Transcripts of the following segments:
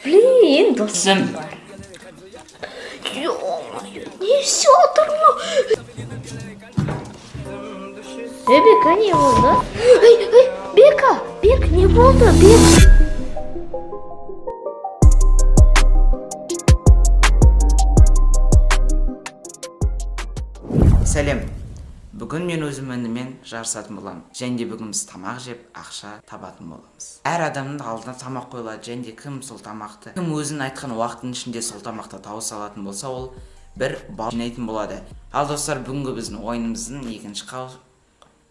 Блин, достар. Ё-моё, не все оторвал. Бека не болды? Бек не болды? Бек. Сәлем. Бүгін мен өзім өнімен жарысатын боламын. Және де бүгін біз тамақ жеп, ақша табатын боламыз. Әр адамның алдына тамақ қойылады, және де кім сол тамақты, кім өзінің айтқан уақыттың ішінде сол тамақты тауыса алатын болса, ол бір балл жинайтын болады. Ал достар, бүгінгі біздің ойынымыздың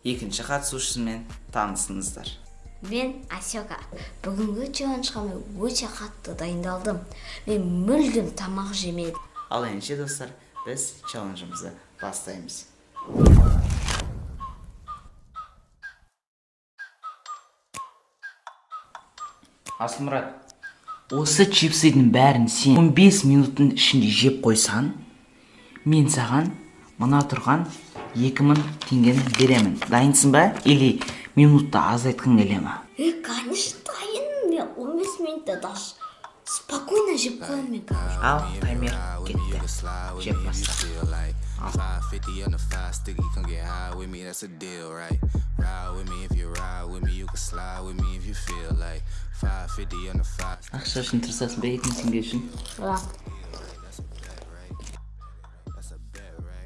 екінші қатысушысымен танысыңыздар. Мен Асёка. Бүгінгі челленджға мен өте қатты дайындалдым. Мен мүлдем тамақ жемедім. Ал ендеше достар, біз челленджімізді бастаймыз. Асылмұрат, осы чипсыдың бәрін сен 15 минуттың ішінде жеп қойсан, мен саған мына тұрған 2000 теңгені беремін. Дайынсың ба? Или минутта азайтқың келе ма? Конечно, дайын. Мен 15 минутта даже спокойно жеп қоямын мен. Ал, таймер кетті. Жеп баста. 550 on the 5 sticky, come get high with me, that's a deal, right? Ride with me if you ride with me, you can slide with me if you feel like 550 on the 5. Ақша үшін тырысасың ба 2000 теңге үшін? That's a bet, right?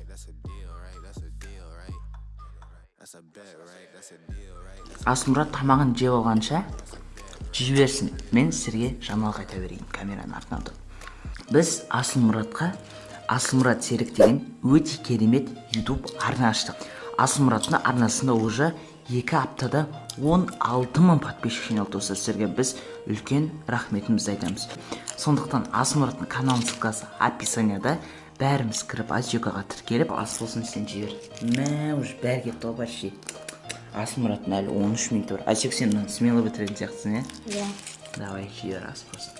That's a deal, right? That's a deal, right? That's a bet, right? That's a deal, right? Асылмұрат тамағын жеп алғанша жіберсін. Мен сізге жаңалық айта берейін камераның артынан тұрып. Біз Асылмұрат Серік деген өте керемет YouTube арна аштық. Асылмұраттың арнасында уже 2 аптада 16.000 подписчик жиналды. Сіздерге біз үлкен рахметімізді айтамыз. Сондықтан Асылмұраттың каналының ссылкасы описанияда. Бәріміз кіріп Асёкаға тіркеліп, асылсын сен жібер. Мә, уже бәрі кетті ғой почти. Асылмұраттың әлі 13 минут бар. Асёк, сен смело бітіретін сияқтысың, Иә. Давай, жібер просто.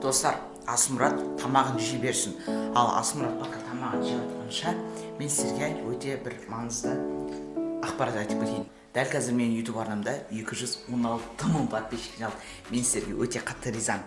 Достар, Асылмұрат тамағын жіберсін. Ал Асылмұрат бақа тамағын жеп жатқанша, мен сіздерге өте бір маңызды ақпарат айтып кетейін. Дәл қазір мен YouTube арнамда 216.000 подписчик жиналды. Мен сіздерге өте қатты ризамын.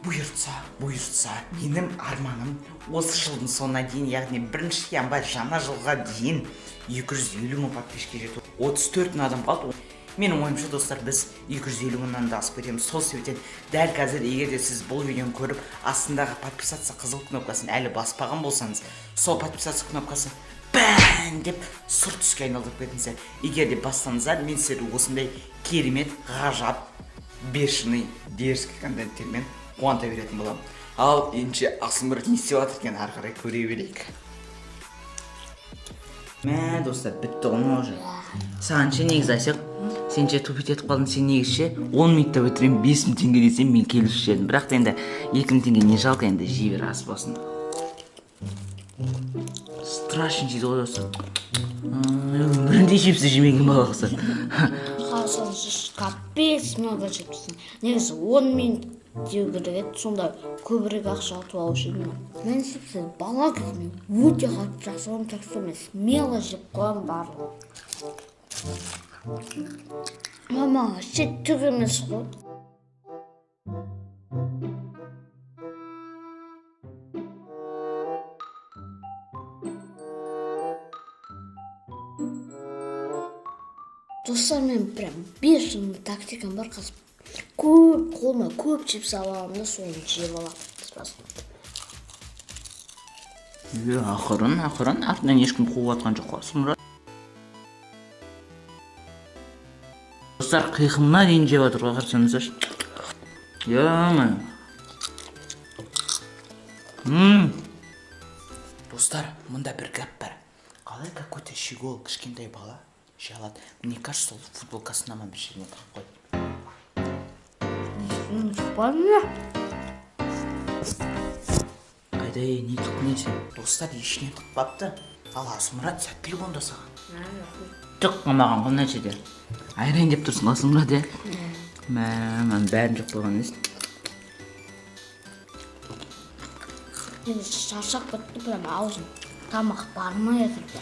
Бұйыртса, менің арманым осы жылдың соңына дейін, яғни бірінші январь жаңа жылға дейін 250.000 подписчикке жету. 34 адам қалды. Менің ойымша, достар, біз 250.000-нан да асып кетеміз. Сол себептен дәл қазір, егер де сіз бұл видеоны көріп, астындағы подписаться қызыл кнопкасын әлі баспаған болсаңыз, сол подписаться кнопкасы бән деп сұр түске айналдырып кетіңіздер. Егер де бастаңыздар, мен сіздерді осындай керемет, ғажап, бешеный, дерзкий контенттермен қуанта беретін боламын. Ал ендеше Асылмұрат не істеп жатыр екен, ары қарай көре берейік. Мә, достар, бітті ғой уже. Сағанша негізі Асёк, сен же тупит етіп қалдың, сен негізше 10 минутта бітірем, 5000 теңге десем, мен келуші едім. Бірақ енді 2000 теңге не жалко, енді жібер ас болсын. Страшно жейді ғой достар. Өмірінде жепсі жемеген бала қылса. Қалсаңыз капец много жепсің. Негізі 10 минут деу керек еді, сонда көбірек ақша ұтып алушы едім. Мен сізді бала кезімнен өте қатты жасауым, так что мен смело жеп қоямын барлығын. Мама, вообще түк емес қой. Достар, мен прям бешеный тактикам бар, қазір қолыма көп чипс аламын да соны жеп аламын. Ақырын, артынан ешкім қуып атқан жоқ қой, Асылмұрат. Достар, қиқымына дейін жеп жатыр ғой, қарсаңыздаршы. Достар, мұнда бір гәп бар. Қалай какой-то щегол, кішкентай бала жей алады. Мне кажется, сол футболкасына бір жеріне тығып қойды. Қайда, не тұқтың сен? Достар, ешіне тұқпапты. Ал Асылмұрат сәттілік онда саған. Тұқпамаған қол нәрседе. Айрайын деп тұрсың Асылмұрат, Мән бәрін жоқ болған емес. Енді шаршап бітті, прям аузым. тамақ бармай жатыр.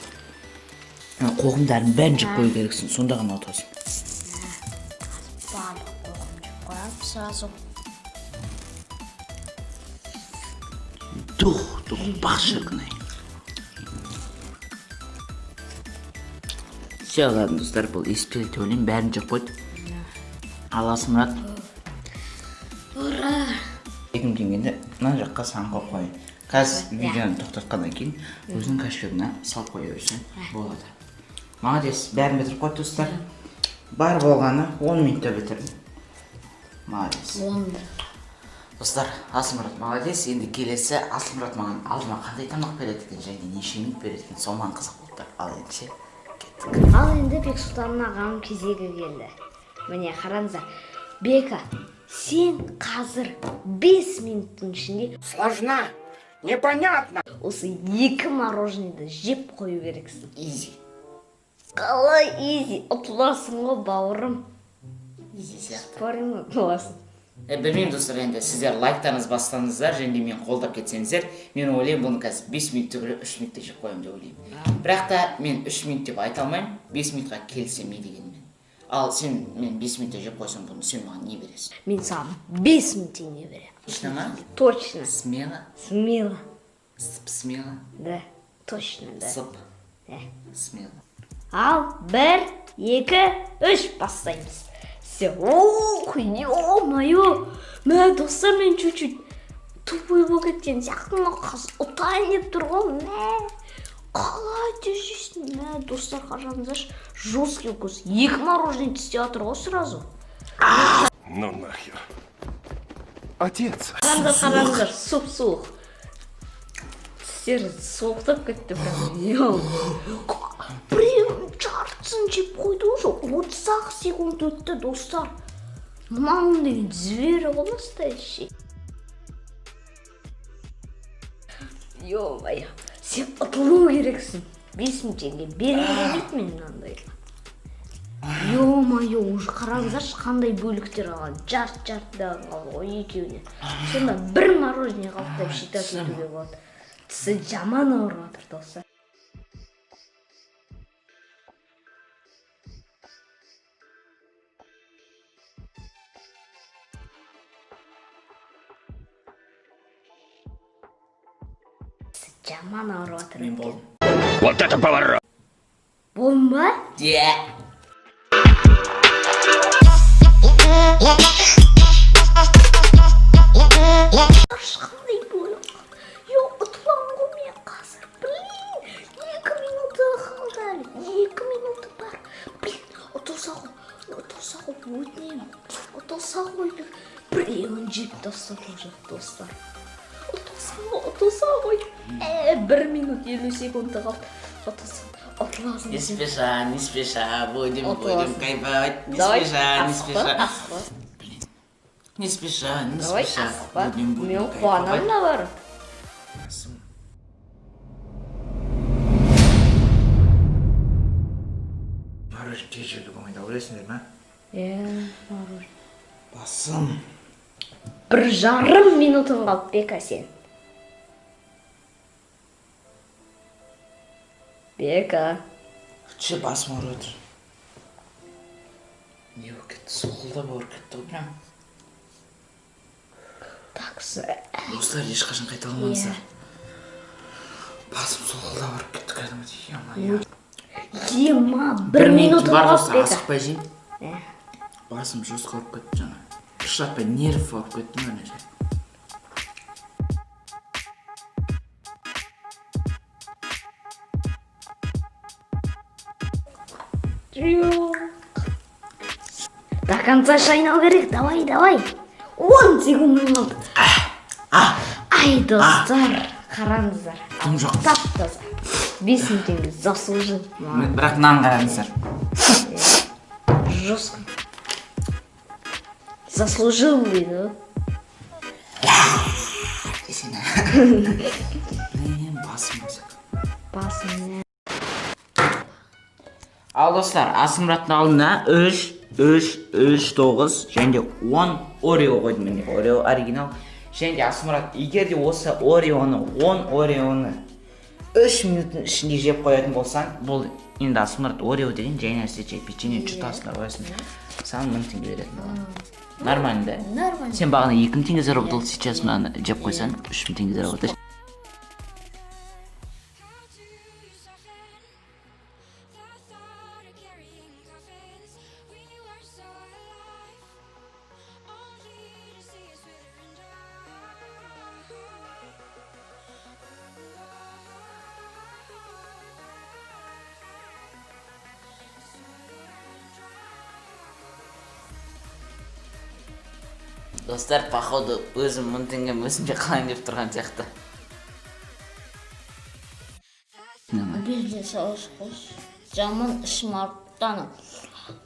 Қоғымдардың бәрін жеп қою керексің, сонда ғана отырасың. Барлық қоғым жеп қоямын сразу. Тух, бақ шіркінай. Все, ладно, достар, бұл еспелі төлем бәрін жеп қойды. Аласың рат. Ура! 2000 теңгені мына жаққа сан қойып қойын. Қазір видеоны тоқтатқаннан кейін өзінің кәшфегіне салып қоя берсең болады. Молодец, бәрін бітіріп қойды, достар. Бар болғаны 10 минутта бітірдім. Молодец. Достар, Асылмұрат молодец. Енді келесі Асылмұрат маған алдыма қандай тамақ береді екен және неше минут береді екен, сол маған қызық болды. Ал енді кеттік. Ал енді Бексұлтан ағам кезегі келді. Міне қараңыздар. Бека, сен қазір 5 минуттың ішінде Сложно, непонятно. осы 2 мороженеді жеп қою керексің. Изи. Қалай изи, ұтыласың ғой бауырым. Изи сияқты. Спорим, ұтыласың. Білмеймін, достар, енді сіздер лайктарыңыз бастаңыздар және мен қолдап кетсеңіздер, мен ойлаймын бұны қазір 5 минут түгілі 3 минутта жеп қоямын деп ойлаймын. Бірақ та мен 3 минут деп айта алмаймын, 5 минутқа келсем не дегенмен. Ал сен мен 5 минутта жеп қойсам бұны, сен маған не бересің? Мен саған 5 минут теңге беремін. Точно ма? Точно. Смело? Смело. Смело? Да, точно, да. Сып? Да. Смело. Ал 1, 2, 3 бастаймыз. Все. Ох, ё-моё. Мә, достар, мен чуть-чуть тупой болып кеткен сияқты, қазір ұтайын деп тұр ғой. Мә, қалай тежейсің? Мә, достар, қараңыздаршы, жесткий вкус. 2 мороженое істеп жатыр ғой сразу. Ну нахер. Отец. Қараңыздар, суп-суық. Тістер соқтап кетті прям. Прям жартысын жеп қойды уже. 30 секунд өтті, достар. Мамам деген зверь ғой настоящий. Ё-моё, сен ұтылу керексің. 5 минут теңге берем демейді мен мынандай. Ё-моё, уже қараңыздаршы қандай бөліктер алған. Жарт-жартта қалды ғой екеуіне. Сонда 1 мороженое қалды деп считать етуге болады. Тісі жаман ауырып жатыр, достар. Жаман ауырып жатыр. Мен болдым. Вот это поворот. Болдың ба? Қандай болып? Йо, ұтыламын ғой мен қазір. Блин, 2 минуты қалды әлі. 2 минуты бар. Блин, ұтылса ғой, өтінемін. Ұтылса ғой, біреуін жеп тастап уже, достар. Ұтылса ғой. 1 минут 50 секунды қалды. Ұтыласың. Не спеша, будем кайфовать. Не Давай, спеша. асықпа. Не спеша, Давай, асықпа. Будем Мен қуанамын наоборот. Мороженое тез жеуге болмайды, ойлайсыңдар ма? Мороженое. Басым. 1,5 минутың қалды, Бека, сен. Бека. Че басым ауырып отыр? Не болып кетті? Солқылдап ауырып кетті ғой прям. Таксы. Достар, ешқашан қайта алмаңыздар. Басым солқылдап ауырып кетті кәдімгідей. Ема, 1 минутың бар қалды, достар, Бека. асықпай жейін. Басым жүз қалып кетті жаңа. Жатпай нерв алып кетті ма нәрсе. До конца шайнау керек, давай. 10 секунд қалды. Ай, достар, қараңыздар. Тым жоқ. Тап-таза. 5 минутыңды заслужил. Бірақ нан қараңыздар. Жестко. Заслужил дейді. Десене. Басым өзі. Басым. Ал достар, Асылмұраттың алдына 3, 9 және де 10 Орео қойдым. Міне Орео оригинал. Және де Асылмұрат, егер де осы Ореоны, 10 Ореоны 3 минуттың ішінде жеп қоятын болсаң, бұл енді асмарт Орео деген жай нәрсе жеп печенье жұтасың қоясың. Саған 1000 теңге беретін болған. Нормально, да? Нормально. Сен бағана 2000 теңге заработал, сейчас мынаны жеп қойсаң 3000 теңге заработаешь. Достар, походу, өзім 1000 теңгем өзімде қалайын деп тұрған сияқты. Бірде сауыз қос. Жаман шмарттаны.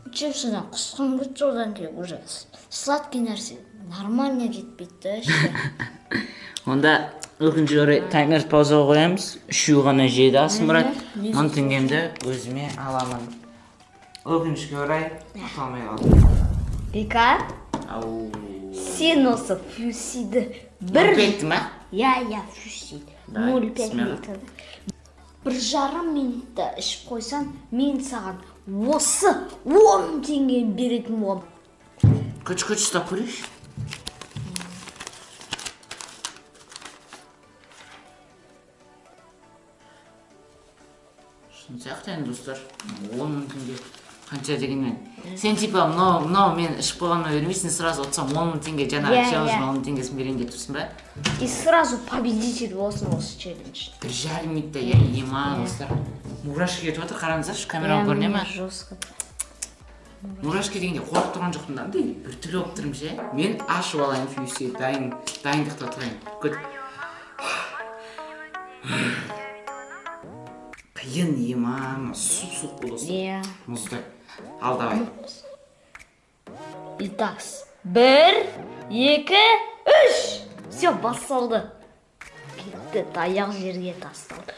Чипсыдан құсқым кетті, одан кейін уже сладкий нәрсе нормально жетпейді. Онда өкінішке орай таймер паузаға қоямыз. 3 ғана жеді Асмұрат. 1000 теңгемді өзіме аламын. Өкінішке орай аталмай қалды. Бека, Ау. сен осы фюсиді 0,5 ма? Я, фюсид. 0,5 смело. литр. 1,5 минутта ішіп қойсан, мен саған осы 10 теңге беретін болам. Көч ұстап көрейші. Шын сияқты енді достар, 10 теңге қанша дегенмен. Сен типа мынау мен ішіп қойғанына бермейсің, сразу отсам 10 теңге жаңағы челлендждің 10 теңгесін берейін деп тұрсың ба? И сразу победитель болсын осы челлендж. 1,5 минутта я ема достар. Мурашки кетіп отыр, қараңыздаршы, камераға көріне ма? Жестко. Мурашки дегенде қорып тұрған жоқпын да, бір түрлі болып тұрмын ше. Мен ашып алайын фьюси, дайындықта тұрайын. Көт. Қиын ема, суық болсын. Иә. Мұздай. Ал давай. Итак, 1, 2, 3. Все, басталды. Кетті, аяқ жерге тасталды.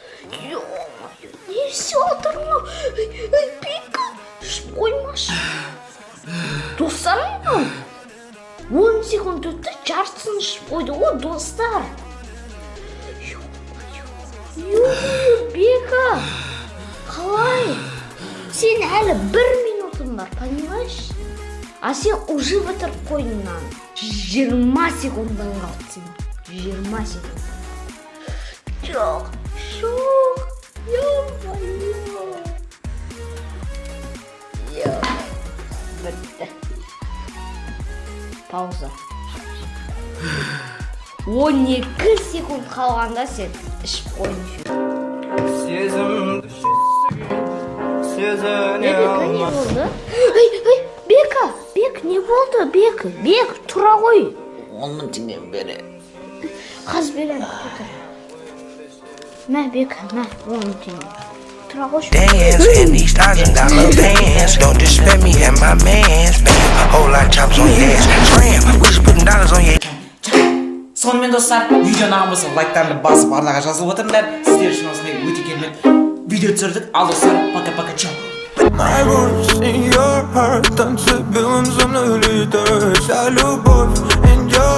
Ё-моё, не все отыр мынау? Бека, ішіп қоймашы. Достар мынау? 10 секунд өтті, жартысын ішіп қойды. О, достар. Ё-моё, Бека, қалай? Сен әлі 1 минутын бар, понимаешь? А сен уже бітіріп қойдың мынаны. 20 секундын қалды сен. 20 секунд. Жоқ. Ё-моё. Бітті. Пауза. 12 секунд қалғанда сен ішіп қойдың. Бека, не болды? Бек, не болды? Бек, тұра ғой. 10 теңгем бере. Қаз берем, көтір. Мә, Бека, мә, 10 теңге. Тұра ғой. Dance in these $1,000 bands. Don't disrespect me and my mans. A whole lot of chops on your ass. Tram, we just putting dollars on your Сонымен достар, видеоны болса лайктарды басып арнаға жазылып отырыңдар. Сіздер үшін осындай өте керемет видео түсірдік. Ал достар, пока-пока, чао. My voice in your heart, танцы белым за мной летает. Вся любовь